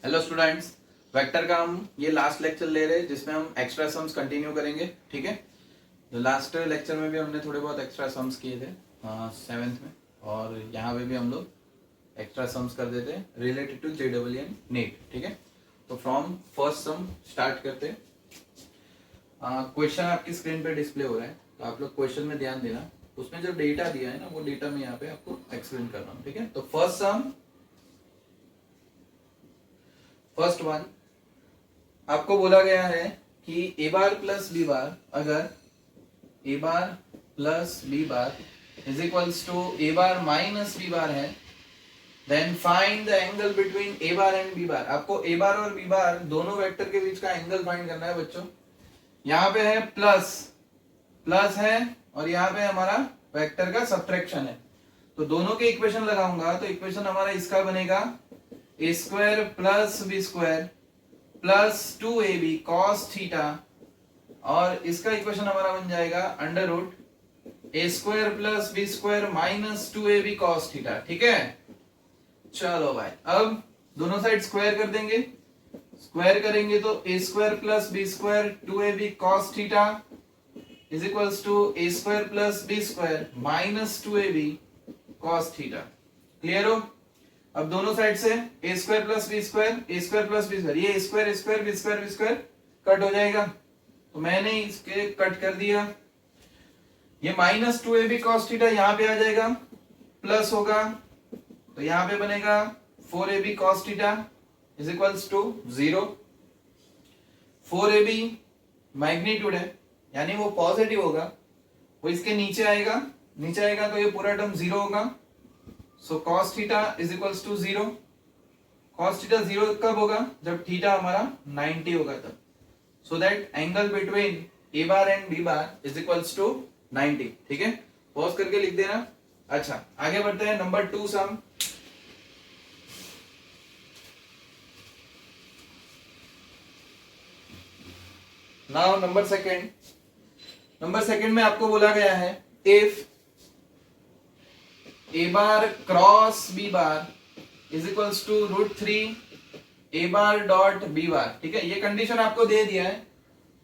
Hello students, vector का हम ये लास्ट लेक्चर ले रहे हैं जिसमें हम एक्स्ट्रा सम्स कंटिन्यू करेंगे। ठीक है, तो लास्ट लेक्चर में भी हमने थोड़े बहुत एक्स्ट्रा सम्स किए थे 7th में, और यहाँ पे भी हम लोग एक्स्ट्रा सम्स कर देते हैं related to JEE and NEET. ठीक है, तो फ्रॉम फर्स्ट सम स्टार्ट करते हैं। क्वेश्चन आपकी स्क्रीन पे डिस्प्ले हो रहा है, तो आप लोग क्वेश्चन में ध्यान देना। उसमें जो डेटा दिया है ना, वो डेटा में यहाँ पे आपको एक्सप्लेन कर रहा हूँ। ठीक है, तो फर्स्ट वन आपको बोला गया है कि ए बार प्लस बी बार, अगर A bar plus B bar is equals to A bar minus B bar है, then find the angle between A bar and B bar. आपको ए बार और बी बार दोनों वेक्टर के बीच का angle find करना है बच्चों। यहाँ पे है प्लस है, और यहाँ पे हमारा वेक्टर का सब्ट्रैक्शन है, तो दोनों के इक्वेशन लगाऊंगा तो इक्वेशन हमारा इसका बनेगा A square plus B square plus 2ab cos theta, और इसका इक्वेशन हमारा बन जाएगा under root A square plus B square minus 2ab cos theta. ठीक है, चलो भाई, अब दोनों साइड स्क्वायर कर देंगे। स्क्वायर करेंगे तो A square plus B square 2ab cos theta is equals to A square plus B square minus 2ab cos theta. Clear हो? अब दोनों साइड से A square plus B square, A square plus B square, ये square square B square B square cut हो जाएगा, तो मैंने इसके कट कर दिया। ये माइनस 2ab cos थीटा यहाँ पे आ जाएगा, प्लस होगा तो यहाँ पे बनेगा 4ab cos theta is equals to 0। 4ab magnitude है, यानी वो पॉजिटिव होगा, वो इसके नीचे आएगा तो ये पूरा टर्म 0 होगा। So cos theta is equals to 0। cos theta 0 कब होगा? जब थीटा हमारा 90 होगा तब। So that angle between A bar and B bar is equals to 90। ठीक है, पॉज करके लिख देना। अच्छा, आगे बढ़ते हैं। Number 2 sum. Now number second में आपको बोला गया है if A bar cross B bar is equals to √3 A bar dot B bar. ठीक है, ये कंडीशन आपको दे दिया है।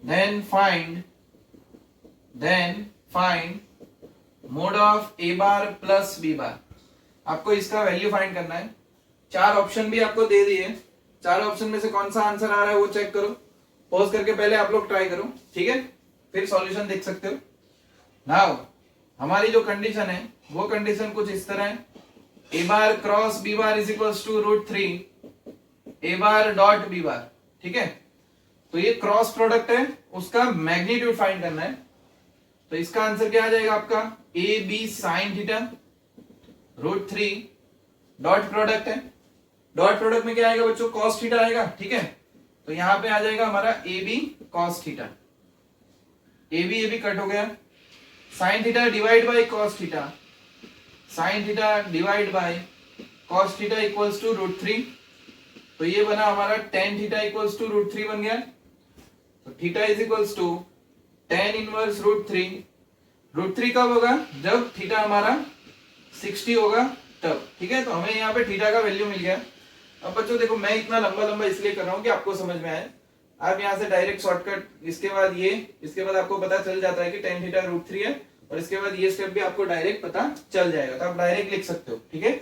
Then find mod of A bar plus B bar. आपको इसका वैल्यू फाइंड करना है। 4 ऑप्शन भी आपको दे दिए। 4 ऑप्शन में से कौन सा आंसर आ रहा है वो चेक करो। पॉज करके पहले आप लोग ट्राई करो, ठीक है, फिर सॉल्यूशन देख सकते हो। नाउ हमारी जो कंडीशन है वो कंडीशन कुछ इस तरह है, ए bar cross B bar is equals to √3 A bar dot B bar. ठीक है, तो ये क्रॉस प्रोडक्ट है, उसका मैग्नीट्यूड फाइंड करना है। तो इसका आंसर क्या आ जाएगा आपका? A B sine theta √3 dot product है। डॉट प्रोडक्ट में क्या आएगा बच्चों? cos थीटा आएगा। ठीक है, तो यहां पे आ जाएगा हमारा A B cos theta. A B cut हो गया। Sine theta divide by cos theta, sine theta divide by cos theta equals to √3। तो ये बना हमारा tan थीटा इक्वल्स टू √3 बन गया। तो theta is equals to tan inverse √3। √3 कब होगा? जब थीटा हमारा 60 होगा तब। ठीक है, तो हमें यहाँ पे थीटा का वैल्यू मिल गया। अब बच्चों देखो, मैं इतना लंबा इसलिए कर रहा हूँ कि आपको समझ में आए। आप यहाँ से डायरेक्ट शॉर्टकट, इसके बाद आपको पता चल जाता है कि tan थीटा √3 है, और इसके बाद ये स्टेप भी आपको डायरेक्ट पता चल जाएगा, तो आप डायरेक्ट लिख सकते हो। ठीक है,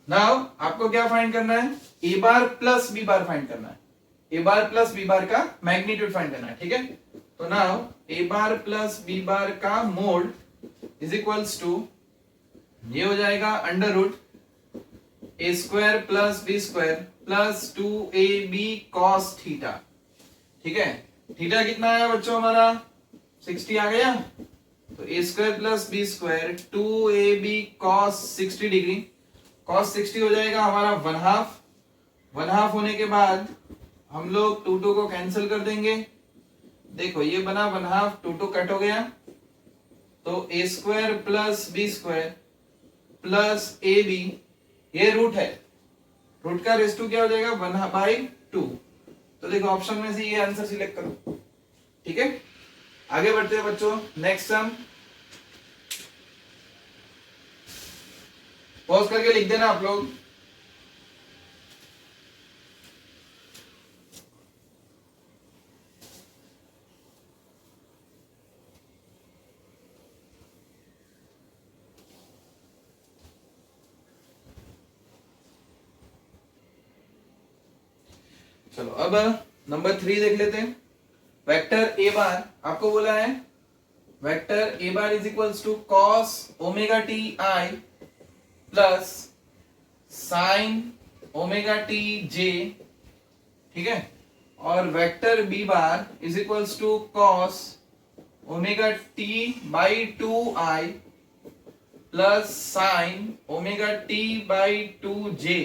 नाउ आपको क्या फाइंड करना है? ए बार प्लस बी बार फाइंड करना है। ए बार प्लस बी बार का मैग्नीट्यूड फाइंड करना है। ठीक है, तो now A bar plus B bar का मोड इज इक्वल्स टू, ये हो जाएगा under root A square plus B square plus 2ab cos theta. ठीक है, थीटा कितना आया बच्चों हमारा? 60 आ गया, तो A square plus B square 2ab cos 60 degree. cos 60 हो जाएगा हमारा 1/2 होने के बाद हम लोग 2 को कैंसिल कर देंगे। देखो ये बना 1/2, 2 कट हो गया, तो A square plus B square plus ab, ये रूट है, रूट का रेस टू क्या हो जाएगा? 1/2। तो देखो ऑप्शन में से ये आंसर सिलेक्ट करो। ठीक है, आगे बढ़ते हैं बच्चों। नेक्स्ट सम, पॉज करके लिख देना आप लोग। चलो अब नंबर 3 देख लेते हैं। वेक्टर ए बार आपको बोला है vector A bar is equals to cos omega T I plus sine omega T J, ठीक है, और vector B bar is equals to cos omega T by 2i plus sine omega T by 2j।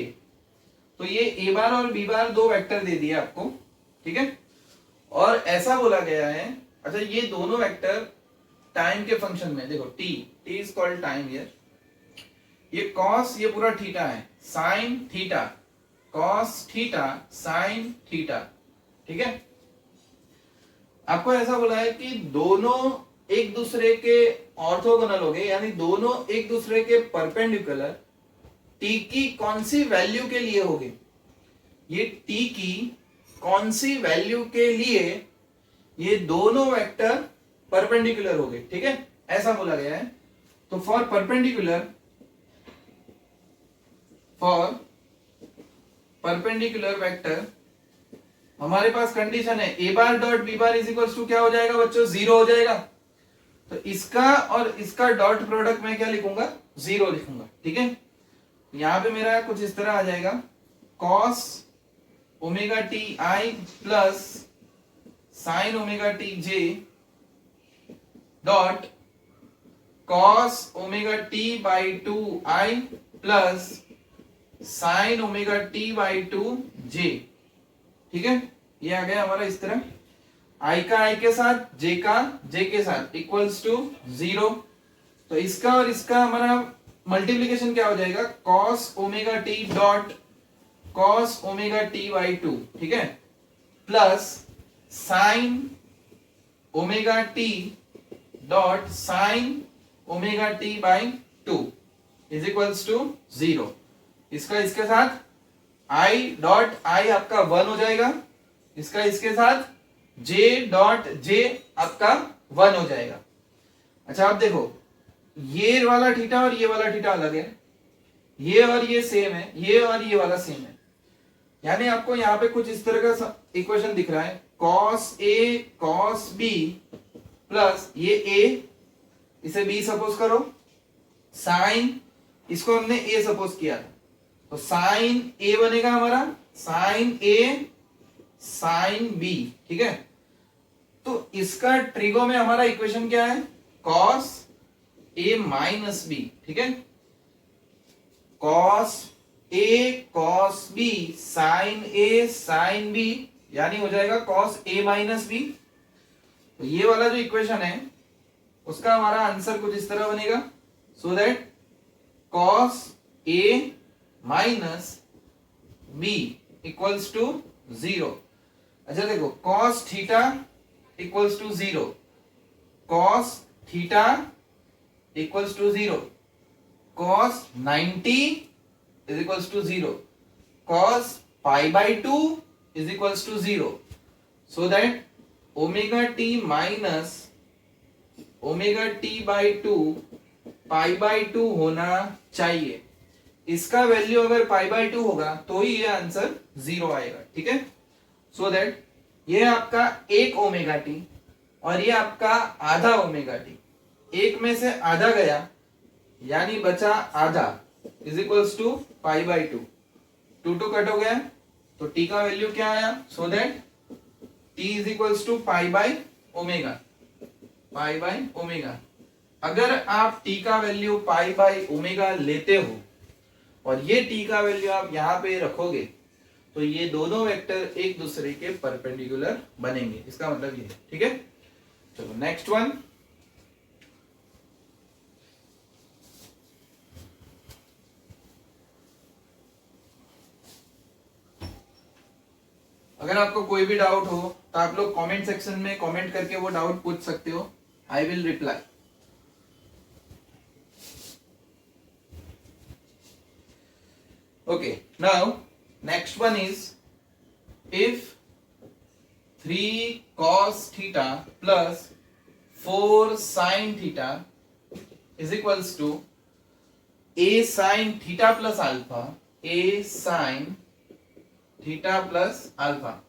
तो ये ए बार और B bar दो vector दे दिए आपको, ठीक है, और ऐसा बोला गया है, अच्छा ये दोनों वेक्टर टाइम के फंक्शन में देखो, T is called time here, ये कॉस ये पूरा थीटा है, sine theta, cos theta sine theta, ठीक है। आपको ऐसा बोला है कि दोनों एक दूसरे के ऑर्थोगोनल हो गए, यानी दोनों एक दूसरे के परपेंडिकुलर टी की कौन सी वैल्यू के लिए होगे, ये टी की कौन सी वैल्यू के लिए ये दोनों वेक्टर परपेंडिकुलर हो गए, ठीक है, ऐसा बोला गया है। तो फॉर परपेंडिकुलर वेक्टर हमारे पास कंडीशन है ए bar dot B bar is equal to क्या हो जाएगा बच्चों, 0 हो जाएगा। तो इसका और इसका डॉट प्रोडक्ट में क्या लिखूंगा, 0 लिखूंगा, ठीक है। यहां पे मेरा कुछ इस तरह आ जाएगा, cos omega T I plus sine omega T J dot cos omega T by 2i plus sine omega T by 2j, ठीक है। ये आ गया हमारा इस तरह, i का i के साथ, j का j के साथ इक्वल्स टू 0। तो इसका और इसका हमारा मल्टीप्लीकेशन क्या हो जाएगा, cos omega T dot cos omega T by 2, ठीक है, plus sine omega T dot sine omega T by 2 is equals to 0। इसका इसके साथ i डॉट i आपका 1 हो जाएगा, इसका इसके साथ j डॉट j आपका 1 हो जाएगा। अच्छा आप देखो, ये वाला थीटा और ये वाला थीटा अलग है, ये और ये सेम है, ये और ये वाला सेम है, यानी आपको यहाँ पे कुछ इस तरह का इक्वेशन दिख रहा है, cos A cos B plus ये a, इसे b सपोज करो, साइन इसको हमने a सपोज किया था, तो साइन a बनेगा हमारा, साइन a साइन b, ठीक है। तो इसका ट्रिगो में हमारा इक्वेशन क्या है, कॉस a माइनस b, ठीक है, cos a cos b sine a sine b, यानी हो जाएगा कॉस a माइनस b। तो ये वाला जो इक्वेशन है उसका हमारा आंसर कुछ इस तरह बनेगा, so that cos a minus b equals to 0। अच्छा देखो, cos theta equals to 0, cos theta equals to 0, cos 90 is equals to 0, cos pi by 2 is equals to 0, so that omega T minus omega T by 2 pi by 2 होना चाहिए। इसका value अगर पाई by 2 होगा तो ही ये answer 0 आएगा, ठीक है। सो दैट ये आपका एक ओमेगा टी और ये आपका आधा ओमेगा टी, एक में से आधा गया यानी बचा आधा is equals to pi by 2, 2 cut हो गया, तो टी का वैल्यू क्या आया, so that T is equals to pi by omega, pi by omega. अगर आप टी का वैल्यू पाई बाई ओमेगा लेते हो और ये टी का वैल्यू आप यहां पे रखोगे तो ये दोनों वेक्टर एक दूसरे के परपेंडिकुलर बनेंगे, इसका मतलब ये है, ठीक है। चलो नेक्स्ट वन, अगर आपको कोई भी डाउट हो तो आप लोग कमेंट सेक्शन में कमेंट करके वो डाउट पूछ सकते हो, I will reply. Okay, now next one is if 3 cos theta plus 4 sin theta is equals to a sin theta plus alpha, a sin theta plus alpha,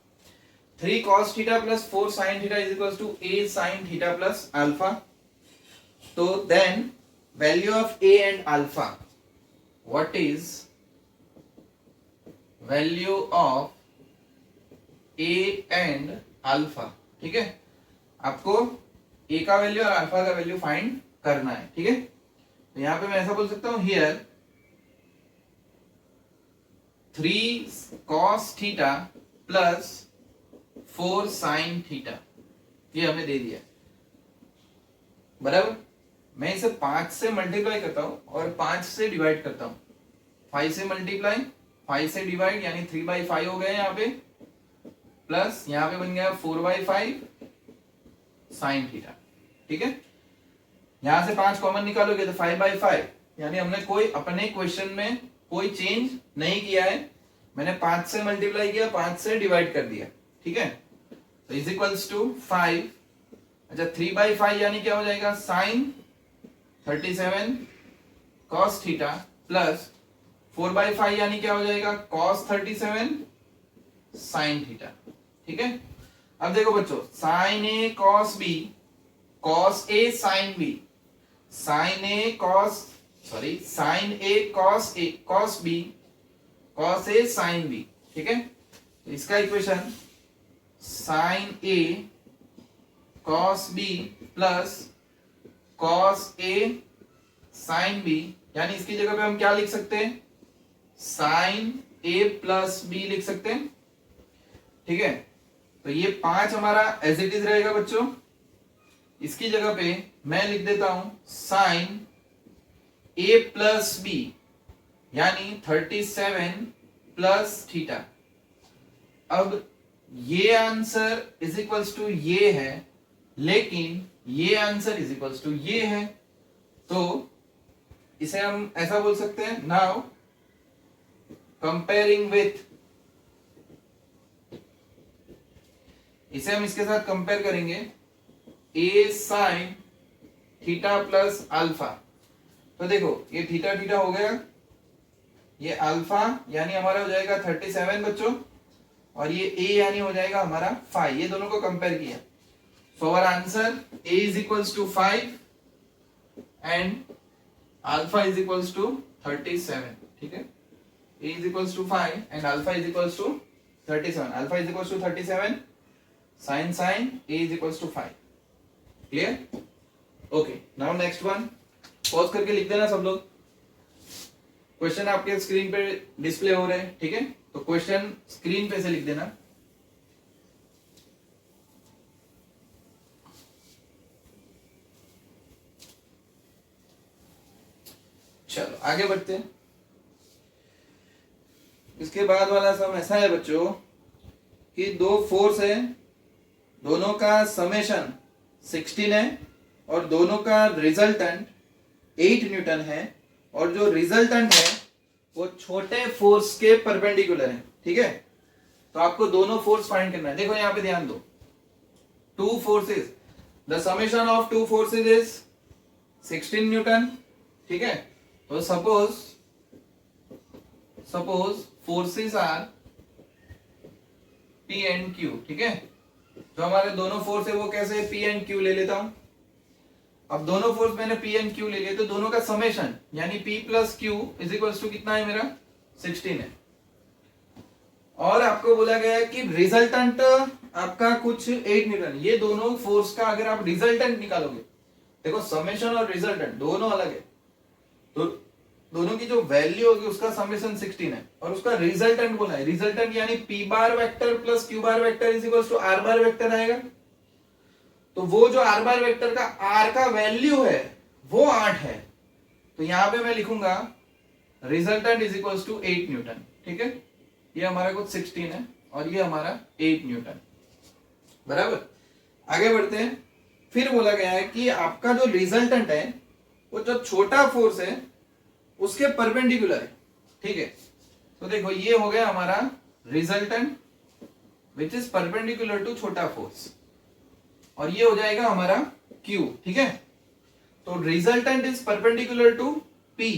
3 cos theta plus 4 sin theta is equal to a sin theta plus alpha. तो then value of a and alpha, what is value of a and alpha, ठीक है। आपको a का value और alpha का value find करना है, ठीक है। तो यहां पे मैं ऐसा बोल सकता हूं, here 3 cos theta plus 4 sin theta, ये हमें दे दिया, बराबर। मैं इसे 5 से मल्टीप्लाई करता हूं और 5 से डिवाइड करता हूं, 5 से मल्टीप्लाई 5 से डिवाइड, यानी 3/5 हो गए यहाँ पे, प्लस यहाँ पे बन गया 4/5 sin थीटा, ठीक है। यहां से 5 कॉमन निकालोगे तो 5/5, यानी हमने कोई अपने क्वेश्चन में कोई चेंज नहीं किया है, मैंने 5 से मल्टीप्लाई किया, 5 से डिवाइड कर दिया, ठीक है। तो इज इक्वल्स टू 5, अच्छा 3/5 यानी क्या हो जाएगा, sin 37 cos थीटा प्लस 4/5 यानी क्या हो जाएगा, cos 37 sin थीटा, ठीक है। अब देखो बच्चों, sin a cos b, cos a sin b, sin a cos a cos b, cos a sin b, ठीक है। तो इसका equation sin a cos b plus cos a sin b, यानी इसकी जगह पे हम क्या लिख सकते हैं, sin a प्लस b लिख सकते हैं, ठीक है। तो ये 5 हमारा एज इट इज रहेगा बच्चों, इसकी जगह पे मैं लिख देता हूं sin a प्लस b, यानी 37 प्लस थीटा। अब ये आंसर इज इक्वल्स टू ये है, लेकिन ये आंसर इज इक्वल्स टू ये है, तो इसे हम ऐसा बोल सकते हैं, नाउ कंपेयरिंग विथ, इसे हम इसके साथ कंपेयर करेंगे, a sin theta plus alpha. तो देखो ये थीटा थीटा हो गया, ये अल्फा यानी हमारा हो जाएगा 37 बच्चों, और ये a यानी हो जाएगा हमारा 5, ये दोनों को कंपेयर किया। So our answer a is equals to 5 and alpha is equals to 37, ठीक है। a is equals to 5 and alpha is equals to 37, alpha is equals to 37 sin a is equals to 5, clear? Okay, now next one, pause करके लिख देना सब लोग, question आपके screen पे display हो रहे हैं, ठीक है। तो क्वेश्चन स्क्रीन पे से लिख देना। चलो आगे बढ़ते हैं। इसके बाद वाला सम ऐसा है बच्चों कि दो फोर्स है, दोनों का समेशन 16 है और दोनों का रिजल्टेंट 8 न्यूटन है, और जो रिजल्टेंट है वो छोटे फोर्स के परपेंडिकुलर है, ठीक है। तो आपको दोनों फोर्स फाइंड करना है। देखो यहां पे ध्यान दो, two forces, the summation of two forces is 16 newton, ठीक है। तो suppose forces are P and Q, ठीक है। जो हमारे दोनों फोर्स है वो कैसे है, P एंड Q ले लेता हूं। अब दोनों फोर्स मैंने P एंड Q ले लिए, तो दोनों का समेशन यानी P plus Q is equal to कितना है मेरा, 16 है। और आपको बोला गया है कि रिजल्टेंट आपका कुछ 8 न्यूटन, ये दोनों फोर्स का अगर आप रिजल्टेंट निकालोगे, देखो समेशन और रिजल्टेंट दोनों अलग है, तो दोनों की जो वैल्यू होगी उसका समेशन 16 है, और उसका रिजल्टेंट बोला है, रिजल्टेंट यानी P bar vector plus Q bar vector is equal to R bar vector आएगा। तो वो जो R बार वेक्टर का R का वैल्यू है वो 8 है, तो यहां पे मैं लिखूंगा resultant is equal to 8 newton, ठीक है। ये हमारा कुछ 16 है और ये हमारा 8 न्यूटन, बराबर। आगे बढ़ते हैं। फिर बोला गया है कि आपका जो रिजल्टेंट है वो जो छोटा फोर्स है उसके परपेंडिकुलर है, ठीक है। तो देखो ये हो गया हमारा resultant which is perpendicular to छोटा फोर्स, और ये हो जाएगा हमारा Q, ठीक है। तो resultant is perpendicular to P,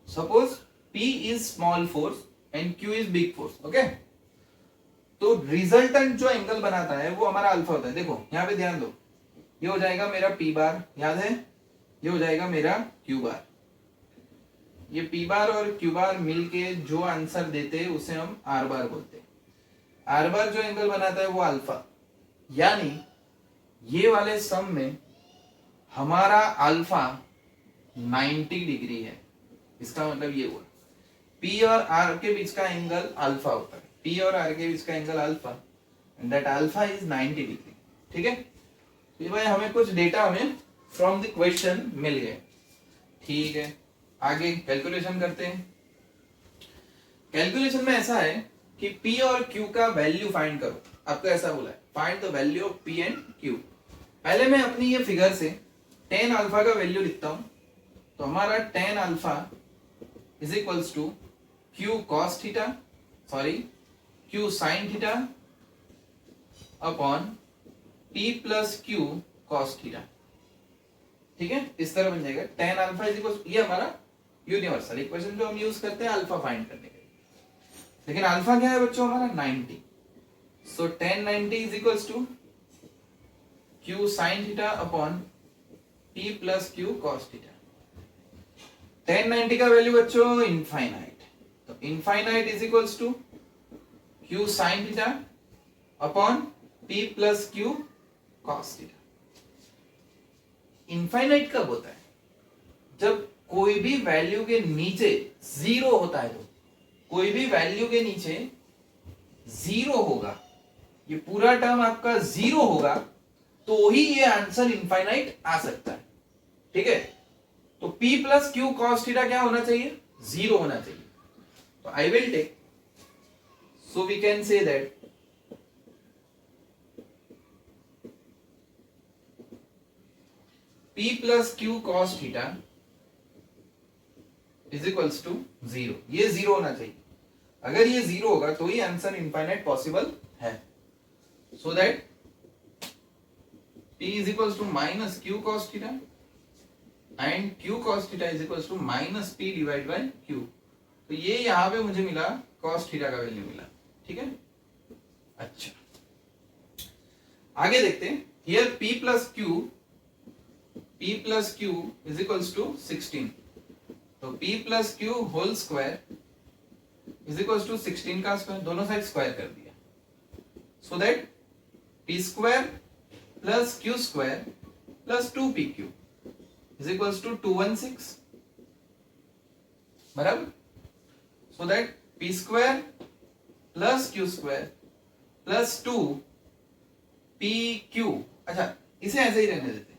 suppose P is small force and Q is big force, okay. तो रिजल्टेंट जो एंगल बनाता है वो हमारा अल्फा होता है। देखो यहाँ पे ध्यान दो, ये हो जाएगा मेरा P बार, याद है, ये हो जाएगा मेरा Q बार। ये P बार और Q बार मिलके जो आंसर देते हैं उसे हम R बार बोलते हैं। R बार जो एंगल बनाता है वो अल्फा, यानी ये वाले सम में हमारा अल्फा 90 डिग्री है। इसका मतलब ये हुआ P और R के बीच का एंगल अल्फा होता है। P और R के बीच का angle alpha, and that alpha is 90 degree. ठीक है, तो ये भाई हमें कुछ डेटा हमें फ्रॉम द क्वेश्चन मिल गए। ठीक है, आगे कैलकुलेशन करते हैं। कैलकुलेशन में ऐसा है कि P और Q का वैल्यू फाइंड करो। आपको ऐसा बोला है find the value of P and Q। पहले मैं अपनी ये फिगर से tan अल्फा का वैल्यू लिखता हूं। तो हमारा tan alpha is equals to Q cos theta, sorry Q sin theta upon P plus Q cos theta. ठीक है, इस तरह बन जाएगा tan अल्फा इज इक्वल्स, ये हमारा यूनिवर्सल इक्वेशन जो हम यूज करते हैं अल्फा फाइंड करने के लिए। लेकिन अल्फा क्या है बच्चों हमारा 90। So tan 90 is equals to Q sin theta upon P plus Q cos theta. tan 90 का वैल्यू बच्चों इनफाइनाइट, तो infinite is equals to Q sin theta upon P plus Q cos theta. Infinite कब होता है? जब कोई भी वैल्यू के नीचे जीरो होता है। तो कोई भी वैल्यू के नीचे जीरो होगा, ये पूरा टर्म आपका जीरो होगा, तो ही ये आंसर इनफाइनाइट आ सकता है। ठीक है, तो P plus Q cos theta क्या होना चाहिए? जीरो होना चाहिए। तो I will take, so we can say that P plus Q cos theta is equals to zero. ये जीरो होना चाहिए। अगर ये जीरो होगा तो ही आंसर इनफाइनाइट पॉसिबल है। So that P is equals to minus Q cos theta and Q cos theta is equals to minus P divide by Q। तो ये यहां पे मुझे मिला cos थीटा का वैल्यू मिला। ठीक है, अच्छा आगे देखते हैं। Here P plus Q is equals to 16। तो P plus Q whole square is equals to 16 का स्क्वायर, दोनों साइड स्क्वायर कर दिया। So that P square plus Q square plus 2PQ is equals to 216, बराबर। So that P square plus Q square plus 2PQ। अच्छा, इसे ऐसे ही रहने देते हैं।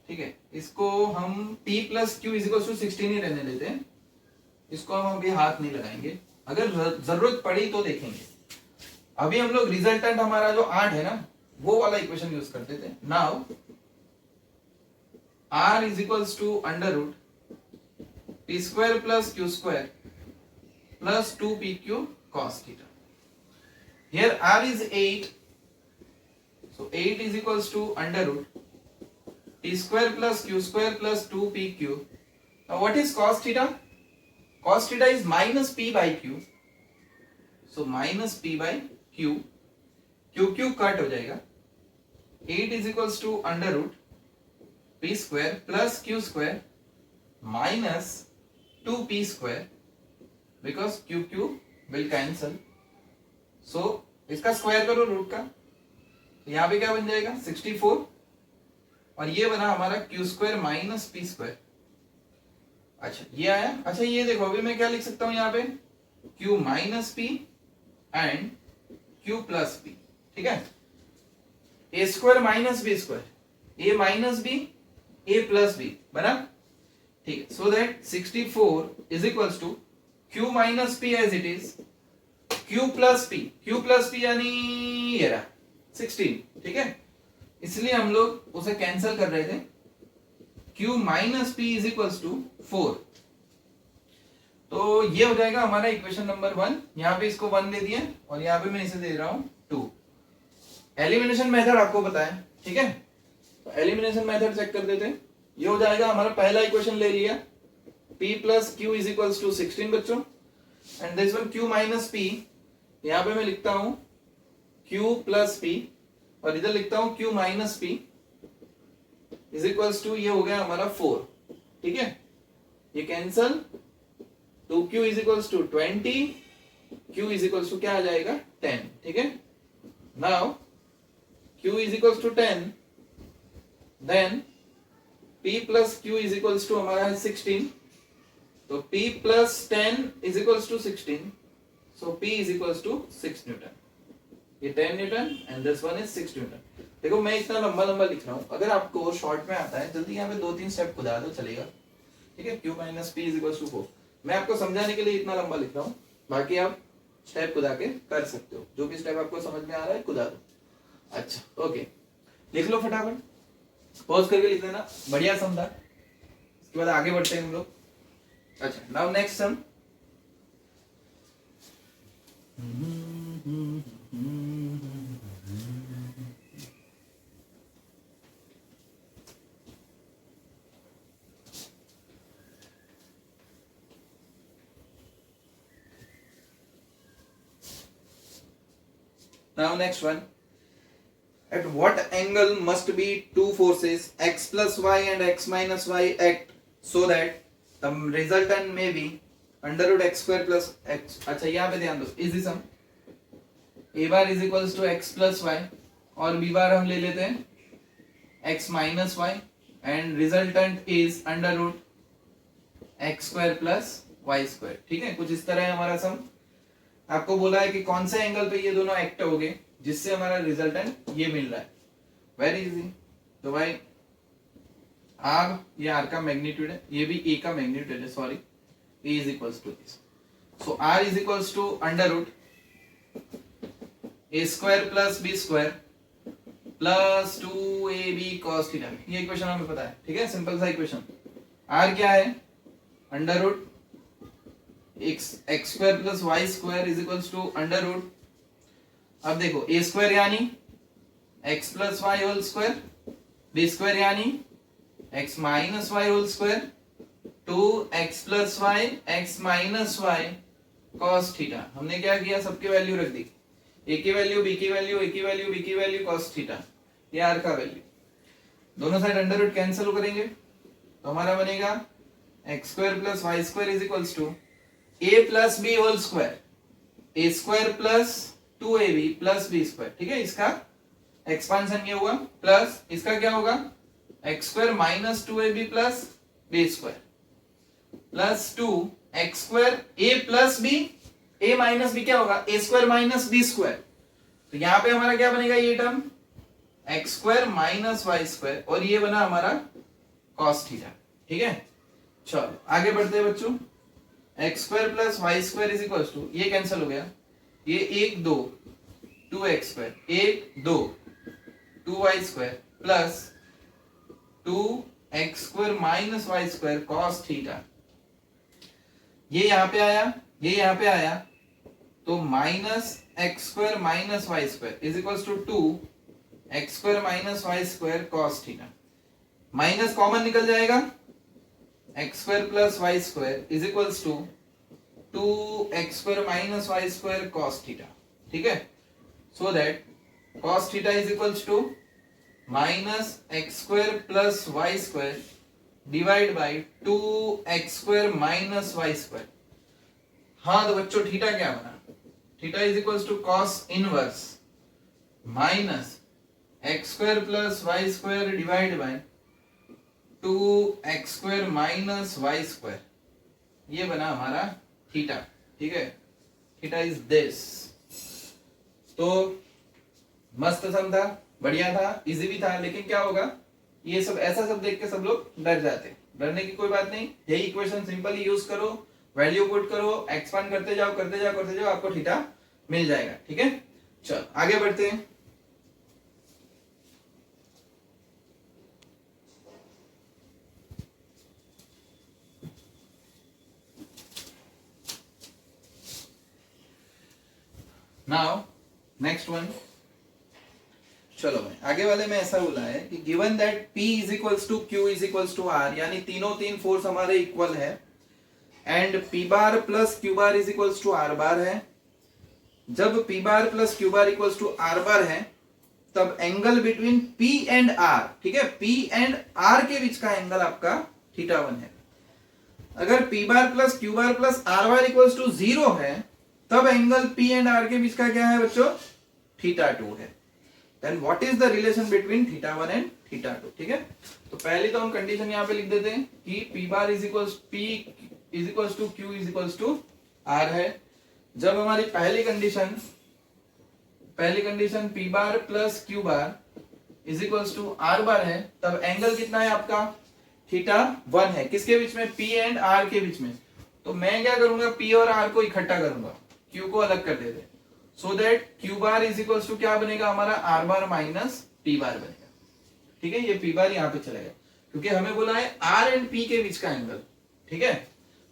ठीक है, इसको हम P plus Q is equal to 16 ही रहने देते हैं। इसको हम अभी हाथ नहीं लगाएंगे, अगर जरूरत पड़ी तो देखेंगे। अभी हम लोग रिजल्टेंट हमारा जो 8 है ना, वो वाला इक्वेशन यूज करते थे। Now R is equals to under root P square plus Q square plus 2PQ cos theta. Here R is 8, so 8 is equals to under root P square plus Q square plus 2PQ. Now what is cos theta? Cos theta is minus P by Q. So minus P by Q. Q cut हो जाएगा। 8 is equals to under root P square plus Q square minus 2P square because Q will cancel. So इसका square करो root का, तो यहां पे क्या बन जाएगा 64, और ये बना हमारा Q square minus P square. अच्छा ये आया। अच्छा ये देखो, अभी मैं क्या लिख सकता हूं यहाँ पे Q minus P and Q plus P। ठीक है, A square minus B square, A minus B A plus B बना। ठीक है, so that 64 is equals to Q minus P as it is Q plus P यानी ये रहा 16। ठीक है, इसलिए हम लोग उसे कैंसिल कर रहे थे। Q minus P is equals to 4। तो ये हो जाएगा हमारा इक्वेशन नंबर 1। यहाँ पे इसको 1 दे दिए और यहाँ पे मैं इसे दे रहा हूं 2। एलिमिनेशन मेथड आपको पता है। ठीक है, तो एलिमिनेशन मेथड चेक कर देते हैं। ये हो जाएगा हमारा पहला इक्वेशन ले लिया P plus Q is equals to 16 बच्चों, and this one Q minus P, यहाँ पे मैं लिखता हूं Q प्लस P और इधर लिखता हूं Q minus P is equals to, ये हो गया हमारा 4, ठीक है, ये cancel, 2Q is equals to 20, Q is equals to क्या आ जाएगा 10, ठीक है। Now Q is equals to 10, then P plus Q is equals to हमारा है 16, तो P plus 10 is equals to 16, so P is equals to 6 newton, ये 10 newton and this one is 6 Newton. देखो मैं इतना लंबा लंबा लिख रहा हूं, अगर आपको शॉर्ट में आता है जल्दी यहाँ पे 2-3 स्टेप खुदा दो चलेगा, ठीक है। Q minus P is equals to 4, मैं आपको समझाने के लिए इतना लंबा लिख रहा हूँ, बाकी आप स्टेप खुदा के कर सकते हो, जो भी स्टेप आपको समझ में आ रहा है खुदा दो। अच्छा ओके, लिख लो फटाफट, पॉज करके लिख लेना, बढ़िया समझा। इसके बाद आगे बढ़ते हैं हम लोग। अच्छा now next sum, now next one, at what angle must be two forces x plus y and x minus y act so that the resultant may be under root x square plus x। अच्छा यहाँ पे ध्यान दो, easy sum, a bar is equals to x plus y और b bar हम ले लेते हैं x minus y and resultant is under root x square plus y square, ठीक है, कुछ इस तरह है हमारा सम। आपको बोला है कि कौन से एंगल पे ये दोनों एक्ट हो गए जिससे हमारा रिजल्टेंट ये मिल रहा है, वेरी इजी। तो भाई आर, ये आर का मैग्नीट्यूड है, ये भी ए का मैग्नीट्यूड है, sorry, A is equals to this, so R is equals to under root A square plus B square plus 2ab cos theta, ये इक्वेशन हमें पता है, ठीक है, सिंपल सा इक्वेशन। आर क्या है, under root X square plus Y square is equals to under root, अब देखो ए स्क्वायर यानी X plus Y whole square, B square यानी X minus Y whole square, two X plus Y X minus Y cos theta. हमने क्या किया, सबके value रख दी, ए की वैल्यू, बी की वैल्यू, ए की वैल्यू, बी की वैल्यू, कॉस थीटा, ये आर का वैल्यू, दोनों साइड अंडर रूट कैंसिल करेंगे तो हमारा बनेगा X square plus Y square is equals to A plus B whole square, A square plus 2ab plus B square, ठीक है, इसका एक्सपांशन ये हुआ, प्लस इसका क्या होगा x square minus 2ab plus B square plus 2 x square a plus b, a minus b क्या होगा a square minus b square, तो यहां पे हमारा क्या बनेगा ये term x square minus Y square और ये बना हमारा कॉस थीटा, ठीक है। चलो आगे बढ़ते हैं बच्चों, X square plus Y square is equal to, ये कैंसिल हो गया, ये 1 2 2x square, 1 2 2y square plus 2x square minus Y square cos theta, ये यहां पे आया, ये यहां पे आया, तो minus X square minus Y square is equal to 2 x square minus Y square cos theta, minus common निकल जाएगा, X square plus Y square is equals to 2x square minus Y square cos theta, ठीक है, so that cos theta is equals to minus X square plus Y square divide by 2x square minus Y square. हाँ तो बच्चों theta क्या बना, theta is equals to cos inverse minus X square plus Y square divide by 2x square minus Y square, ये बना हमारा theta, ठीक है, थीटा इज दिस। तो मस्त सम था, बढ़िया था, इजी भी था, लेकिन क्या होगा, ये सब ऐसा सब देख के सब लोग डर जाते, डरने की कोई बात नहीं, यही इक्वेशन सिंपली यूज करो, वैल्यू पुट करो, एक्सपांड करते जाओ करते जाओ करते जाओ, आपको थीटा मिल जाएगा, ठीक है। चलो आगे बढ़ते हैं। नाउ नेक्स्ट वन, चलो भाई आगे वाले में ऐसा बोला है कि given that P is equals to Q is equals to R, यानी तीनों तीन फोर्स हमारे इक्वल है, and P bar plus Q bar is equals to R bar है। जब P bar plus Q bar equals to R bar है तब angle between P and R, ठीक है, P एंड R के बीच का एंगल आपका θ1 है। अगर P bar plus Q bar plus R bar equals to 0 है तब एंगल P एंड R के बीच का क्या है बच्चों, θ2 है। Then what is the relation between θ1 and θ2, ठीक है। तो पहले तो हम कंडीशन यहां पे लिख देते हैं कि P bar is equals P is equals to Q is equals to R है। जब हमारी पहली condition P bar plus Q bar is equals to R bar है तब एंगल कितना है आपका, θ1 है। किसके बीच में, P एंड R के बीच में। तो मैं क्या करूंगा, P और R को इकट्ठा करूंगा, Q को अलग कर देते, so that Q bar is equals to क्या बनेगा हमारा, R bar minus P bar बनेगा, ठीक है। ये P बार यहाँ पे चलेगा क्योंकि हमें बोला है R एंड P के बीच का एंगल, ठीक है।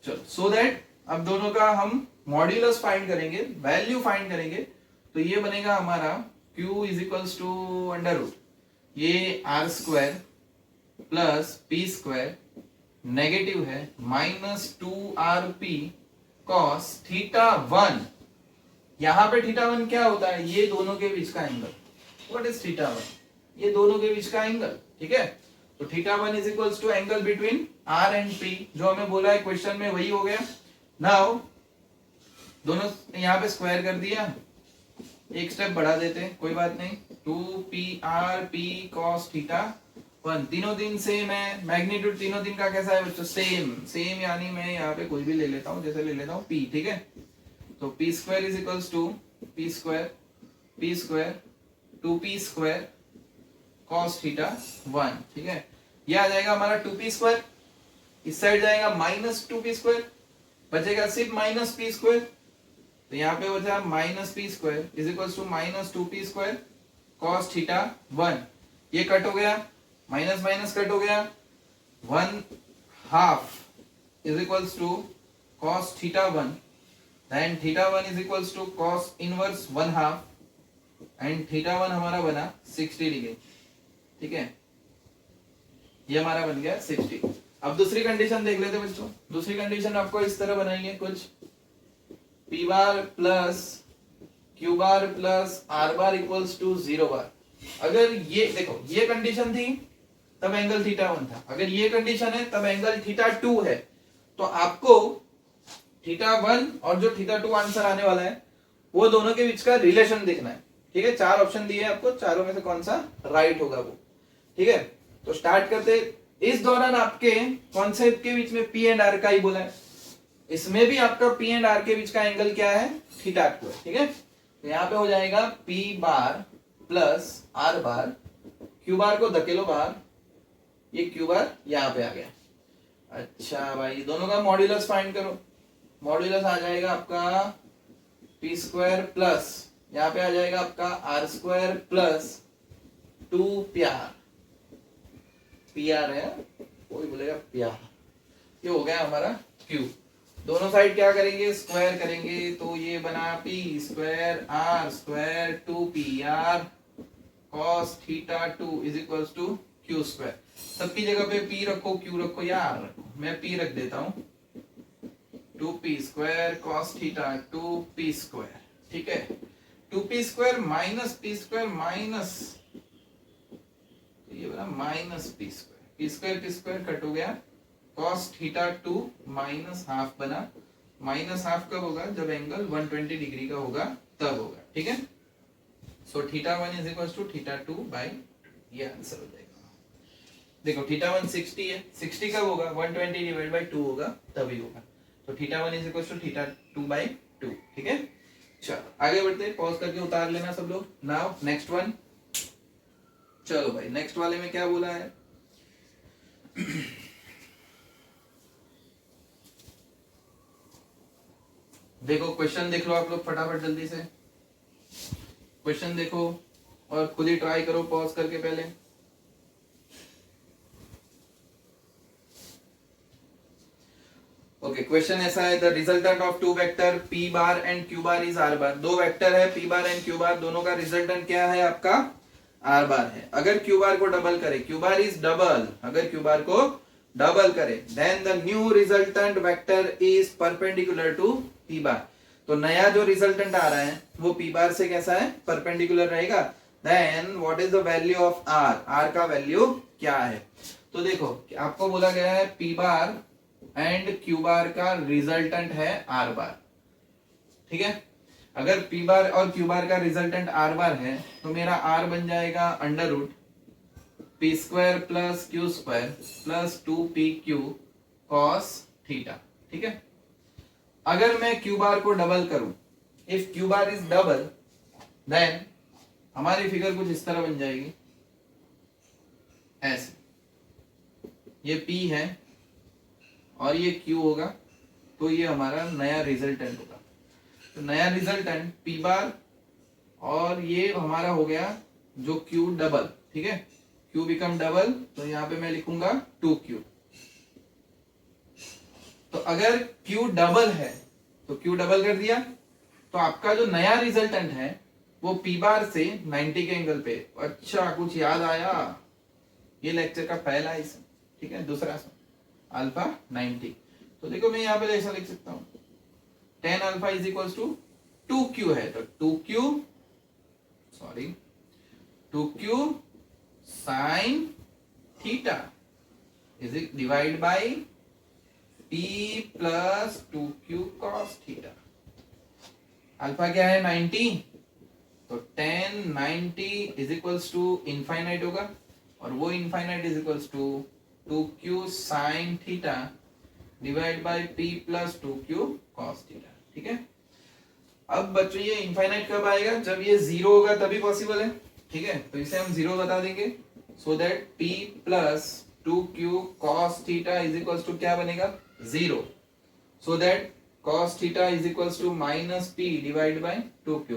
चलो, सो दैट अब दोनों का हम मॉड्यूलस फाइंड करेंगे, वैल्यू फाइंड करेंगे। तो ये बनेगा हमारा Q is equals to under root ये R square plus P square negative है माइनस 2RP कॉस θ1। यहां पे θ1 क्या होता है, ये दोनों के बीच का एंगल। व्हाट इज θ1, ये दोनों के बीच का एंगल, ठीक है। तो θ1 is equals to angle between R and P, जो हमें बोला है क्वेश्चन में वही हो गया। नाउ दोनों यहां पे स्क्वायर कर दिया, एक स्टेप बढ़ा देते हैं, कोई बात नहीं। 2PRP cos θ1, तीनों दिन सेम है, मैग्नीट्यूड तीनों दिन का कैसा है बच्चों, सेम यानी मैं यहाँ पे कोई भी ले लेता हूँ, जैसे ले लेता हूँ P, ठीक है। तो P square is equals to P square 2P square cos θ1, ठीक है। ये आ जाएगा हमारा 2P स्क्वायर, इस साइड जाएगा माइनस 2P स्क्वायर, बचेगा सिर्फ माइनस P स्क्वायर। तो यहाँ पे बचा minus P square is equals to minus 2P square cos θ1। ये कट हो गया, माइनस माइनस कट हो गया, 1/2 is equals to cos θ1, then θ1 is equals to cos inverse 1/2 and θ1 हमारा बना 60 डिग्री, ठीक है। ये हमारा बन गया 60। अब दूसरी कंडीशन देख लेते हैं बच्चों। दूसरी कंडीशन आपको इस तरह बनाएंगे कुछ, P bar plus Q bar plus R bar equals to 0 bar. अगर ये देखो, ये कंडीशन थी तब एंगल θ1 था, अगर ये कंडीशन है तब एंगल θ2 है। तो आपको θ1 और जो θ2 आंसर आने वाला है वो दोनों के बीच का रिलेशन देखना है, ठीक है। 4 ऑप्शन दिए आपको, चारों में से कौन सा राइट होगा वो, ठीक है। तो स्टार्ट करते। इस दौरान आपके कॉन्सेप्ट के बीच में P एंड R का ही बोला है, इसमें भी आपका P एंड R के बीच का एंगल क्या है, θ2 है, ठीक है। तो यहाँ पे हो जाएगा P बार प्लस R बार, Q बार को धकेलो बाहर, ये Q बार यहाँ पे आ गया। अच्छा भाई, दोनों का मॉड्यूलस फाइंड करो। मॉड्यूलस आ जाएगा आपका P स्क्वायर प्लस यहाँ पे आ जाएगा आपका R square plus 2PR, PR है, कोई बोलेगा PR। ये हो गया हमारा Q। दोनों साइड क्या करेंगे, स्क्वायर करेंगे, तो ये बना P square R square 2PR cos θ2 is equals to Q square. सबकी जगह पे P रखो, Q रखो या R रखो, मैं P रख देता हूँ। 2P square cos θ2 P square, ठीक है। 2P square minus P square minus, ये बना minus P square, P square cut हो गया, cos θ2 माइनस हाफ बना। माइनस हाफ कब होगा, जब एंगल 120 डिग्री का होगा तब होगा, ठीक है। सो θ1 इज इक्वल्स टू θ2 बाय, ये आंसर हो जाएगा। देखो θ1 60 है, 60 कब होगा, 120 डिवाइड बाय 2 होगा तभी होगा। तो θ1 इज इक्वल्स टू θ2 बाय 2, ठीक है। चलो आगे बढ़ते हैं, पॉज करके उतार लेना सब लोग। Now next one. चलो भाई, नेक्स्ट वाले में क्या बोला है देखो क्वेश्चन देख लो आप लोग फटाफट जल्दी से, क्वेश्चन देखो और खुद ही ट्राई करो पॉज करके पहले। ओके, क्वेश्चन ऐसा है, the resultant of two vector P bar and Q bar is R bar. दो वेक्टर है P bar and Q bar, दोनों का रिजल्टेंट क्या है आपका R बार है। अगर Q बार को डबल करे, Q बार इज डबल, अगर Q बार को डबल करे, then the new resultant vector is perpendicular to P bar. तो नया जो रिजल्टेंट आ रहा है वो पी बार से कैसा है, परपेंडिकुलर रहेगा। Then what is the value of R, R का वैल्यू क्या है। तो देखो आपको बोला गया है P bar and Q bar का रिजल्टेंट है आर बार, ठीक है। अगर पी बार और क्यू बार का रिजल्टेंट आर बार है तो मेरा आर बन जाएगा under root P square plus Q square plus 2pq cos theta, ठीक है। अगर मैं क्यू बार को डबल करूं, if Q bar is double, then हमारी फिगर कुछ इस तरह बन जाएगी, ऐसे। ये P है और ये Q होगा, तो ये हमारा नया रिजल्टेंट होगा। तो नया रिजल्टेंट P बार और ये हमारा हो गया जो Q डबल, ठीक है। Q बिकम डबल, तो यहाँ पे मैं लिखूंगा 2Q। तो अगर Q डबल है तो Q डबल कर दिया, तो आपका जो नया रिजल्टेंट है वो P बार से 90 के एंगल पे। अच्छा, कुछ याद आया, ये लेक्चर का पहला ही, ठीक है। दूसरा अल्फा 90, तो देखो मैं यहाँ पे ऐसा लिख सकता हूँ, tan alpha is equal to 2Q है, तो 2Q sine theta is it divide by P plus 2Q cos theta. Alpha क्या है 90, तो tan 90 is equals to infinite होगा, और वो infinite is equals to 2Q sine theta divide by P plus 2Q cos theta, ठीक है। अब बच्चों ये इनफाइनाइट कब आएगा, जब ये जीरो होगा तभी पॉसिबल है, ठीक है। तो इसे हम जीरो बता देंगे, so that P plus 2Q cos theta is equals to क्या बनेगा, zero. So that cos theta is equals to minus P divide by 2Q।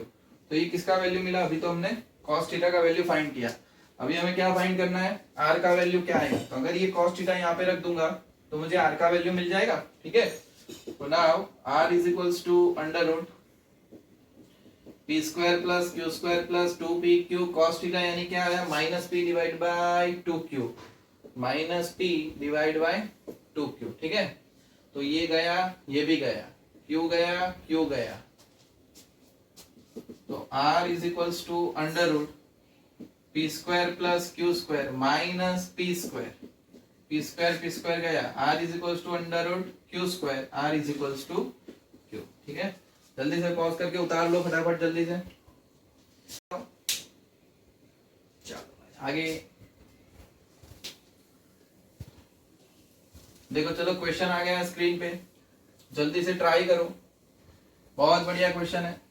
तो ये किसका वैल्यू मिला, अभी तो हमने कॉस थीटा का वैल्यू फाइंड किया, अभी हमें क्या फाइंड करना है, आर का वैल्यू क्या है। तो अगर ये कॉस थीटा यहाँ पे रख दूंगा तो मुझे आर का वैल्यू मिल जाएगा, ठीक है। तो now R is equals to under root P square plus Q square plus 2pq cos theta, यानी क्या है minus P divide by 2Q, minus P divide by 2Q, ठीक है। तो ये गया, ये भी गया, Q गया, Q गया, तो R is equals to under root P square plus Q square minus P square गया, R is equals to under root Q square, R is equals to Q, ठीक है। जल्दी से पॉज करके उतार लो फटाफट जल्दी से, चलो आगे देखो। चलो क्वेश्चन आ गया स्क्रीन पे, जल्दी से ट्राई करो, बहुत बढ़िया क्वेश्चन है।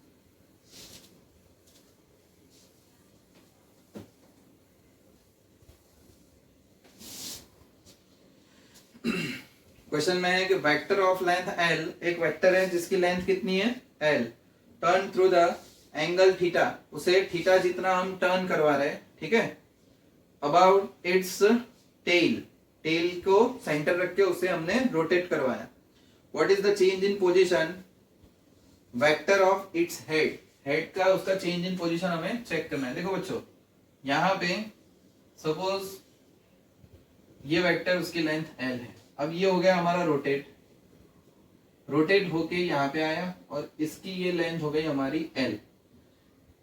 क्वेश्चन में है कि वेक्टर ऑफ लेंथ L, एक वेक्टर है जिसकी लेंथ कितनी है L, turn through the angle theta, उसे थीटा जितना हम टर्न करवा रहे हैं, ठीक है, अबाउट इट्स टेल, टेल को सेंटर रख के उसे हमने रोटेट करवाया। What is the change in position vector of its head, head का उसका चेंज इन पोजीशन हमें चेक करना है। देखो बच्चों, यहाँ पे सपोज ये वेक्टर उसकी लेंथ L है, अब ये हो गया हमारा रोटेट, रोटेट होके यहाँ पे आया और इसकी ये लेंथ हो गई हमारी L।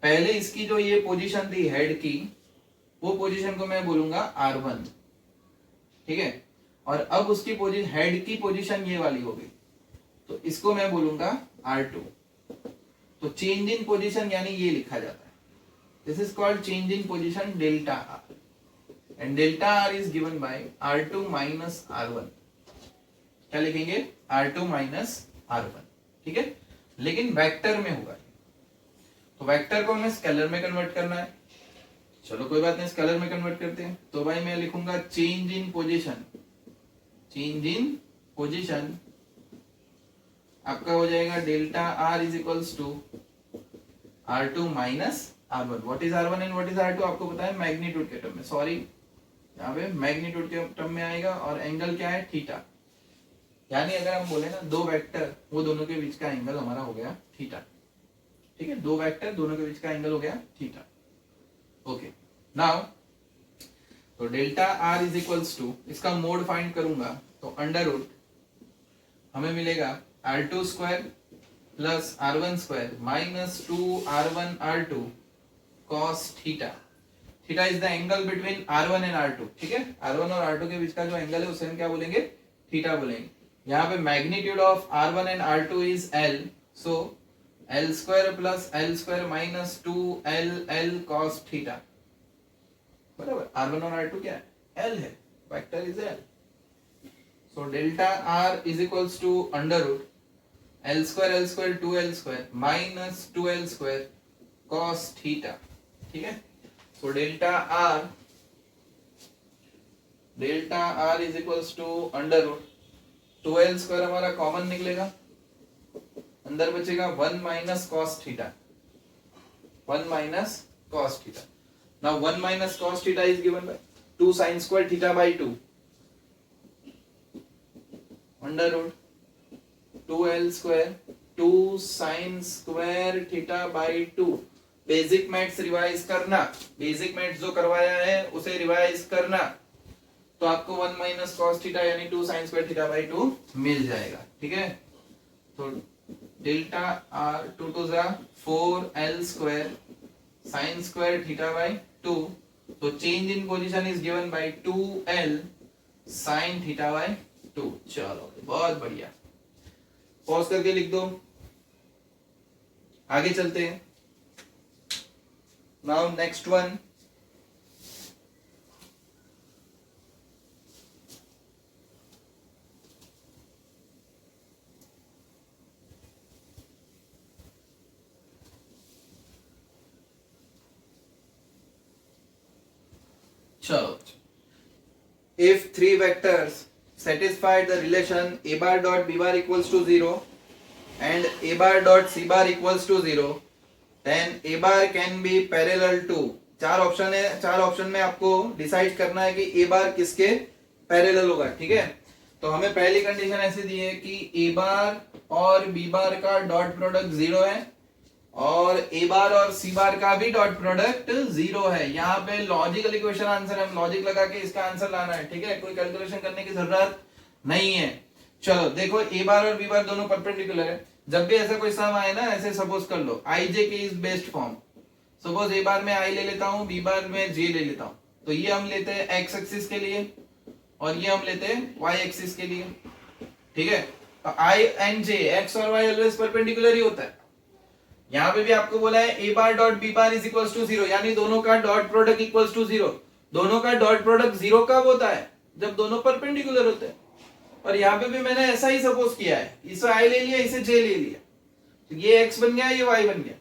पहले इसकी जो ये पोजीशन थी हेड की, वो पोजीशन को मैं बोलूंगा R1, ठीक है। और अब उसकी पोजीशन, हेड की पोजीशन ये वाली हो गई, तो इसको मैं बोलूंगा R2। तो चेंज इन पोजीशन यानी ये लिखा जाता है, this is called change in position delta R, and delta R is given bye R2 minus R1। क्या लिखेंगे, R2 माइनस R1, ठीक है। लेकिन वेक्टर में होगा, तो वेक्टर को हमें स्केलर में कन्वर्ट करना है। चलो कोई बात नहीं, स्केलर में कन्वर्ट करते हैं। तो भाई मैं लिखूंगा change in position, change in position आपका हो जाएगा delta R is equals to R2 minus R1। What is R1 and what is R2 आपको पता है, मैग्नीट्यूड के टर्म में, सॉरी यहाँ पे मैग्नीट्यूड के टर्म में आएगा, और एंगल क्या है थीटा, यानी अगर हम बोले ना दो वेक्टर, वो दोनों के बीच का एंगल हमारा हो गया थीटा, ठीक है। दो वेक्टर दोनों के बीच का एंगल हो गया थीटा, ओके। नाउ तो delta R is equals to, इसका मोड फाइंड करूंगा तो अंडर रूट हमें मिलेगा r2 square plus r1 square minus 2r1r2 cos theta. Theta is the angle between r1 and r2, ठीक है। r1 और r2 के बीच का जो एंगल है उसे हम क्या बोलेंगे, थीटा बोलेंगे। यहाँ पे magnitude of r1 and r2 is l, so l square plus l square minus 2l cos theta, बराबर। r1 और r2 क्या है, l है, vector is l। So delta r is equals to under root l square 2l square minus 2l square cos theta, ठीक है। So delta r is equals to under root 2l square हमारा common निकलेगा, अंदर बचेगा 1 minus cos theta, 1 minus cos theta. Now 1 minus cos theta is given by 2 sin square theta by 2 under root 2l square 2 sin square theta by 2। Basic maths revise करना, basic maths जो करवाया है उसे revise करना, तो आपको 1 minus cos theta यानी 2 sin square theta by 2 मिल जाएगा, ठीक है। तो delta r 2 to the 4l square sin square theta by 2, तो change in position is given bye 2l sin theta by 2। चलो बहुत बढ़िया, पॉज करके लिख दो, आगे चलते हैं। नाउ नेक्स्ट वन, चलो, if three vectors satisfy the relation a bar dot b bar equals to 0 and a bar dot c bar equals to 0, then a bar can be parallel to, चार option है, चार option में आपको decide करना है कि a बार किसके parallel होगा, ठीक है। तो हमें पहली कंडीशन ऐसे दी है कि a बार और b बार का डॉट प्रोडक्ट 0 है और ए बार और सी बार का भी डॉट प्रोडक्ट 0 है। यहाँ पे लॉजिकल इक्वेशन आंसर है, हम लॉजिक लगा के इसका आंसर लाना है, ठीक है, कोई कैलकुलेशन करने की जरूरत नहीं है। चलो देखो, ए बार और बी बार दोनों परपेंडिकुलर है। जब भी ऐसा कोई सम आए ना, ऐसे सपोज कर लो आई जे के इज बेस्ट फॉर्म, सपोज ए बार में आई ले लेता हूँ, बी बार में जे ले लेता हूँ, तो ये हम लेते हैं एक्स एक्सिस के लिए और ये हम लेते हैं वाई एक्सिस के लिए, ठीक है। तो आई एंड जे, एक्स और वाई ऑलवेज परपेंडिकुलर ही होता है। यहाँ पे भी आपको बोला है ए bar dot B bar is equals to 0, यानी दोनों का डॉट प्रोडक्ट इक्वल्स टू 0। दोनों का डॉट प्रोडक्ट 0 कब होता है, जब दोनों परपेंडिकुलर होते हैं। और यहाँ पे भी मैंने ऐसा ही सपोज किया है, इसे आई ले लिया, इसे जे ले लिया, तो ये एक्स बन गया, ये वाई बन गया,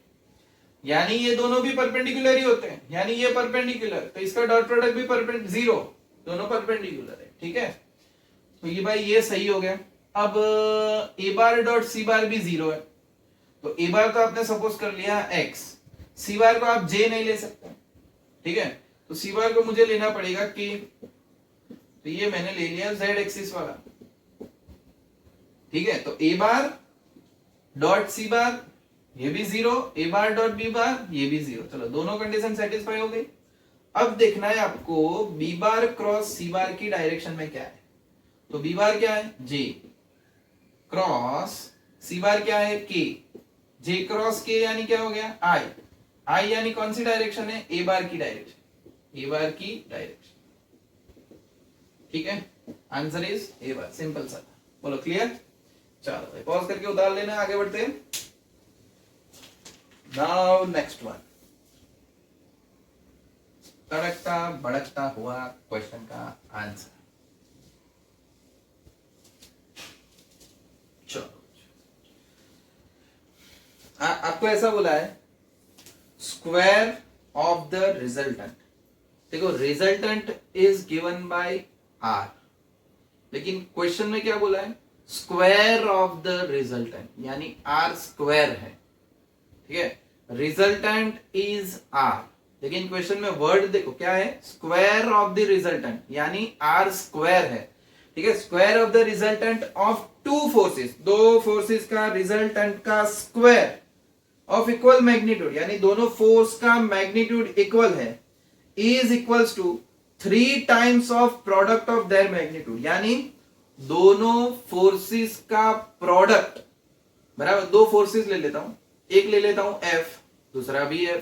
यानी ये दोनों भी परपेंडिकुलर ही होते हैं, यानी ये परपेंडिकुलर, तो इसका डॉट प्रोडक्ट भी 0, दोनों परपेंडिकुलर है, ठीक है। तो ये भाई ये सही हो गया। अब ए बार डॉट सी बार भी 0 है, तो ए बार तो आपने सपोज कर लिया x, सी बार को आप j नहीं ले सकते, ठीक है। तो सी बार को मुझे लेना पड़ेगा k, तो ये मैंने ले लिया z एक्सिस वाला, ठीक है। तो ए बार डॉट सी बार ये भी 0, ए बार डॉट बी बार ये भी 0। चलो दोनों कंडीशन सेटिस्फाई हो गई। अब देखना है आपको बी बार क्रॉस सी बार की डायरेक्शन में क्या है। तो बी बार क्या है j क्रॉस सी बार क्या है k, j क्रॉस k यानी क्या हो गया i, i यानी कौन सी डायरेक्शन है, ए बार की डायरेक्शन, ए बार की डायरेक्शन, ठीक है। Answer is a bar, simple सा, बोलो क्लियर। चलो भाई पॉज करके उतार लेना, आगे बढ़ते हैं। नाउ नेक्स्ट वन, तड़कता भड़कता हुआ क्वेश्चन का आंसर। चलो आपको ऐसा बोला है स्क्वायर ऑफ द रिजल्टेंट। देखो resultant is given by R, लेकिन क्वेश्चन में क्या बोला है, स्क्वायर ऑफ द रिजल्टेंट, यानी आर स्क्वायर है, ठीक है। रिजल्टेंट इज आर, लेकिन क्वेश्चन में वर्ड देखो क्या है, स्क्वायर ऑफ द रिजल्टेंट, यानी आर स्क्वायर है, ठीक है। Square of the resultant of two forces, दो फोर्सेस का रिजल्टेंट का स्क्वायर ऑफ इक्वल मैग्नीट्यूड, यानी दोनों फोर्स का मैग्नीट्यूड इक्वल है, is equals to 3 times of product of their magnitude, यानी दोनों फोर्सेस का प्रोडक्ट, बराबर। दो फोर्सेस ले लेता हूं, एक ले लेता हूं F, दूसरा भी F,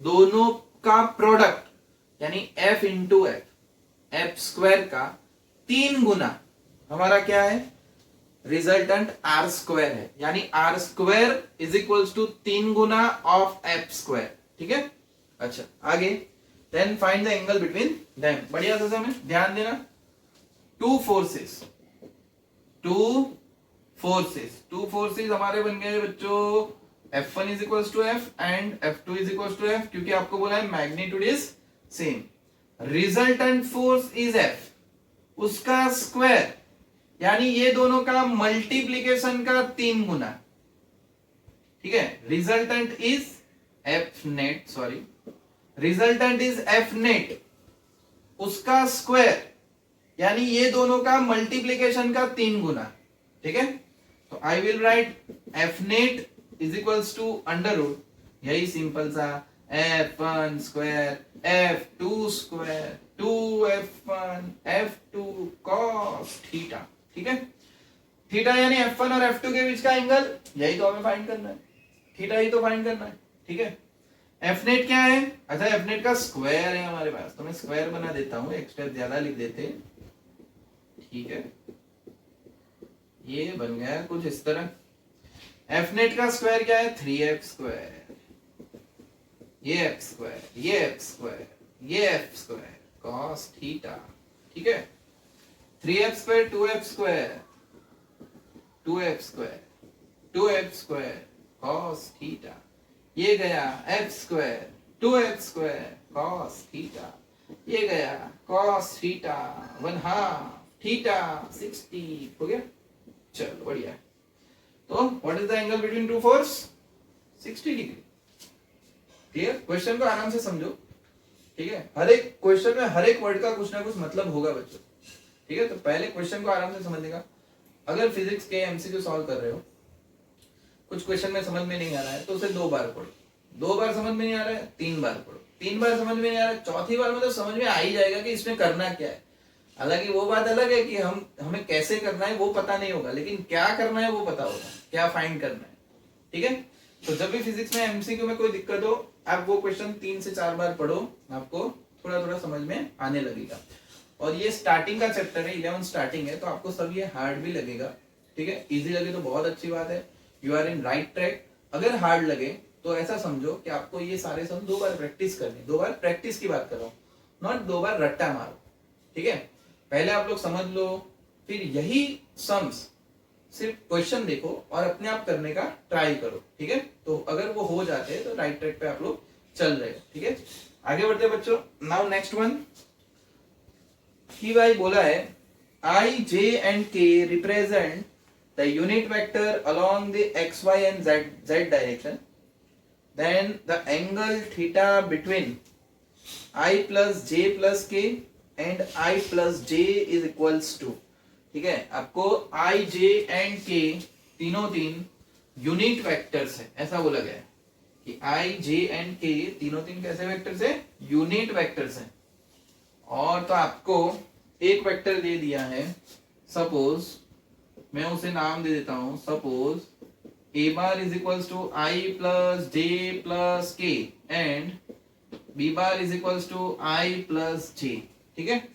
दोनों का प्रोडक्ट यानी F इंटू F स्क्वायर का 3 गुना हमारा क्या है, रिजल्टेंट R स्क्वायर है, यानी R square is equals to 3 गुना ऑफ F स्क्वायर। ठीक है, अच्छा आगे, then find the angle between them. बढ़िया से हमें ध्यान देना, टू फोर्सेस हमारे बन गए बच्चों, F1 is equals to F and F2 is equals to F, क्योंकि आपको बोला है magnitude is same. Resultant force is F, उसका स्क्वायर यानी ये दोनों का मल्टीप्लीकेशन का 3 गुना। ठीक है, resultant is F net, sorry, resultant is F net, उसका स्क्वायर यानी ये दोनों का मल्टीप्लीकेशन का 3 गुना। ठीक है, तो I will write F net is equals to under root, यही सिंपल सा F1 square F2 square 2F1 F2 cos theta. ठीक है, थीटा यानी F1 और F2 के बीच का एंगल, यही तो हमें फाइंड करना है, थीटा ही तो फाइंड करना है। ठीक है, F नेट क्या है, अच्छा F नेट का स्क्वायर है हमारे पास, तो मैं स्क्वायर बना देता हूं, एक स्टेप ज्यादा लिख देते हैं। ठीक है, ये बन गया कुछ इस तरह। F नेट का स्क्वायर क्या है, 3F स्क्वायर, ये F स्क्वायर, ये F स्क्वायर, ये F स्क्वायर cos थीटा। ठीक है, 3F square 2F square 2F square 2F square cos theta, ये गया F square 2F square cos theta, ये गया cos थीटा 1/2 थीटा 60 हो गया। चलो बढ़िया, तो what is the angle between two force, 60 degree. Clear, question को आराम से समझो। ठीक है, हर एक क्वेश्चन में हर एक वर्ड का कुछ ना कुछ मतलब होगा बच्चों। ठीक है, तो पहले क्वेश्चन को आराम से समझने का। अगर फिजिक्स के एमसीक्यू सॉल्व कर रहे हो, कुछ क्वेश्चन में समझ में नहीं आ रहा है तो उसे 2 बार पढ़ो, 2 बार समझ में नहीं आ रहा है 3 बार पढ़ो, 3 बार समझ में नहीं आ रहा है, चौथी बार में तो समझ में आ ही जाएगा कि इसमें करना क्या है। हालांकि वो बात अलग है कि हमें कैसे करना है वो पता नहीं होगा, लेकिन क्या करना है वो पता होगा, क्या फाइंड करना है। ठीक है, तो जब भी फिजिक्स में एमसीक्यू में कोई दिक्कत हो, आप वो क्वेश्चन 3 से 4 बार पढ़ो, आपको थोड़ा थोड़ा समझ में आने लगेगा। और ये स्टार्टिंग का चैप्टर है, 11 स्टार्टिंग है, तो आपको सब ये हार्ड भी लगेगा। ठीक है, इजी लगे तो बहुत अच्छी बात है, you are in right track. अगर हार्ड लगे तो ऐसा समझो कि आपको ये सारे सम 2 बार प्रैक्टिस करनी, 2 बार प्रैक्टिस की बात कर रहा हूँ, नॉट 2 बार रट्टा मारो। ठीक है, पहले आप लोग समझ लो, फिर यही सम्स सिर्फ क्वेश्चन देखो और अपने आप करने का ट्राई करो। ठीक है, तो अगर वो हो जाते हैं तो राइट ट्रैक पे आप लोग चल रहे हो। ठीक है, आगे बढ़ते बच्चों। नाउ नेक्स्ट वन ही भाई बोला है I, J and K represent the unit vector along the x, y and z direction. Then the angle theta between I plus J plus K and I plus J is equals to। ठीक है, आपको I, J and K तीनों तीन unit vectors है, ऐसा बोला गया है कि I, J and K तीनों तीन कैसे वेक्टर्स है, यूनिट वेक्टर्स है। और तो आपको एक वेक्टर दे दिया है, सपोज मैं उसे नाम दे देता हूं, suppose a bar is equals to I plus J plus K and b bar is equals to I plus J। ठीक है,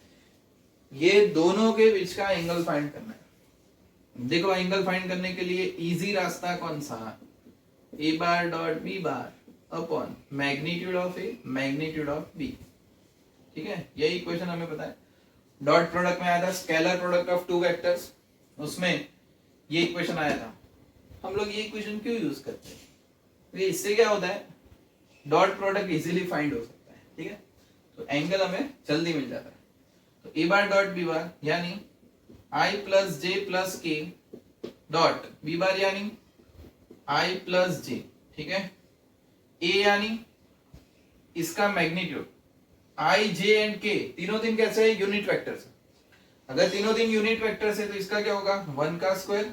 ये दोनों के बीच का एंगल फाइंड करना है। देखो एंगल फाइंड करने के लिए इजी रास्ता कौन सा, a bar dot b bar upon magnitude of a magnitude of b। ठीक है, यही इक्वेशन हमें पता है। डॉट प्रोडक्ट में आया था स्केलर प्रोडक्ट ऑफ 2 वेक्टर्स, उसमें ये इक्वेशन आया था। हम लोग ये इक्वेशन क्यों यूज करते हैं, तो इससे क्या होता है, डॉट प्रोडक्ट इजीली फाइंड हो सकता है। ठीक है, तो एंगल हमें जल्दी मिल जाता है। तो ए बार डॉट बी बार यानी आई प्लस जे प्लस के डॉट बी बार यानी आई प्लस जे। ठीक है, ए यानी इसका मैग्नीट्यूड, आई जे एंड के तीनों दिन कैसे है, यूनिट वेक्टर्स। अगर तीनों दिन यूनिट वेक्टर्स है तो इसका क्या होगा, 1 का स्क्वायर,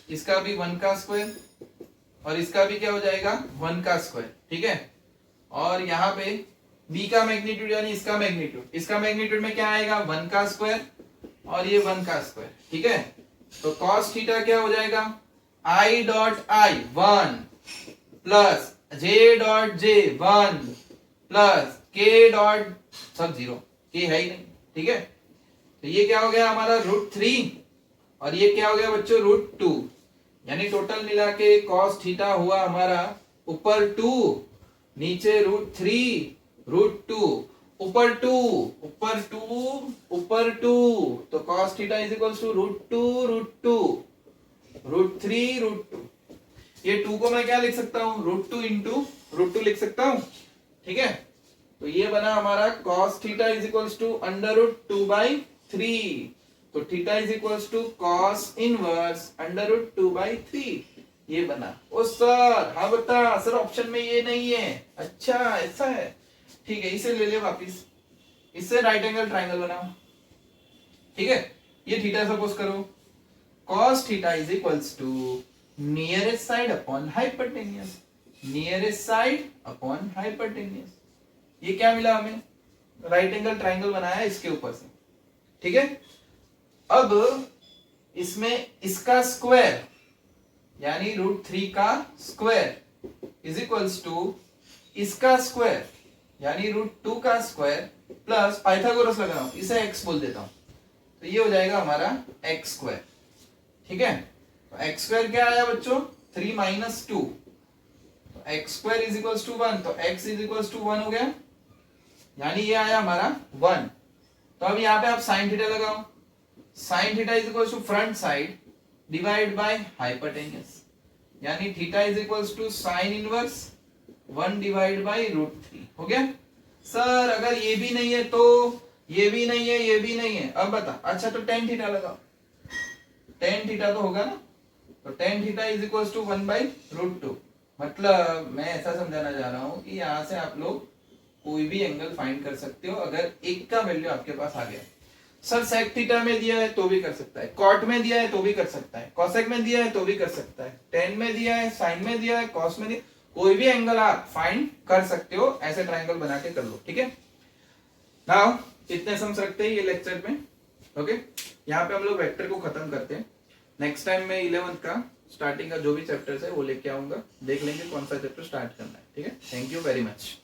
इसका भी 1 का स्क्वायर और इसका भी क्या हो जाएगा 1 का स्क्वायर। ठीक है, और यहाँ पे b का मैग्नीट्यूड यानी इसका मैग्नीट्यूड, इसका मैग्नीट्यूड में क्या आएगा 1 का स्क्वायर और ये 1 का स्क्वायर, ठीक है। तो cos थीटा क्या हो जाएगा i dot i 1 plus j dot j 1 plus k dot सब 0, k है ही नहीं, ठीक है। तो ये क्या हो गया हमारा √3 और ये क्या हो गया बच्चों √2, यानी टोटल मिला के cos थीटा हुआ हमारा ऊपर 2 नीचे √3 √2 ऊपर 2 ऊपर 2 ऊपर 2, तो cos theta is equals to √2 √3 √2। ये 2 को मैं क्या लिख सकता हूं √2 इंटू √2 लिख सकता हूं, ठीक है। तो ये बना हमारा cos theta is equals to √2/3, तो theta is equals to cos inverse √2/3, ये बना। ओ सर हाँ बता सर ऑप्शन में ये नहीं है, अच्छा ऐसा है, ठीक है, इसे ले ले वापिस, इससे राइट एंगल ट्राइंगल बनाओ, ठीक है। ये थीटा सपोज करो cos theta is equals to nearest side upon hypotenuse, nearest side upon hypotenuse, ये क्या मिला हमें राइट एंगल ट्राइंगल बनाया इसके ऊपर से, ठीक है। अब इसमें इसका स्क्वायर यानी √3 का स्क्वायर इज इक्वल्स टू इसका स्क्वायर यानी √2 का स्क्वायर प्लस पाइथागोरस लगा रहा हूं, इसे x बोल देता हूं, तो ये हो जाएगा हमारा x स्क्वायर, ठीक है। तो x स्क्वायर क्या आया बच्चों 3 - 2, तो x square is equals to 1, तो x इज इक्वल्स टू 1 हो गया, यानी ये आया हमारा 1। तो अब यहाँ पे आप साइन थीटा लगाओ, sine theta is equals to front side divide by hypotenuse, यानी theta is equals to sine inverse 1 divide by √3, हो गया। सर अगर ये भी नहीं है तो ये भी नहीं है ये भी नहीं है, अब बता, अच्छा तो tan थीटा लगाओ, tan थीटा तो होगा ना, तो tan theta is equals to 1/√2, मतलब मैं ऐसा समझाना चाह रहा हूं कि यहां से आप लोग कोई भी एंगल फाइंड कर सकते हो अगर एक का वैल्यू आपके पास आ गया। सर सेक थीटा में दिया है तो भी कर सकता है, कॉट में दिया है तो भी कर सकता है, कॉसेक में दिया है तो भी कर सकता है, टेन में दिया है, साइन में दिया है, कॉस में दिया, कोई भी एंगल आप फाइंड कर सकते हो, ऐसे ट्रायंगल बना के कर लो, ठीक है। नाउ इतने समझ सकते हैं ये लेक्चर में, ओके। यहाँ पे हम लोग वेक्टर को खत्म करते हैं, नेक्स्ट टाइम में 11th का स्टार्टिंग का जो भी चैप्टर्स है वो लेके आऊंगा, देख लेंगे कौन सा चैप्टर स्टार्ट करना है, ठीक है। Thank you very much.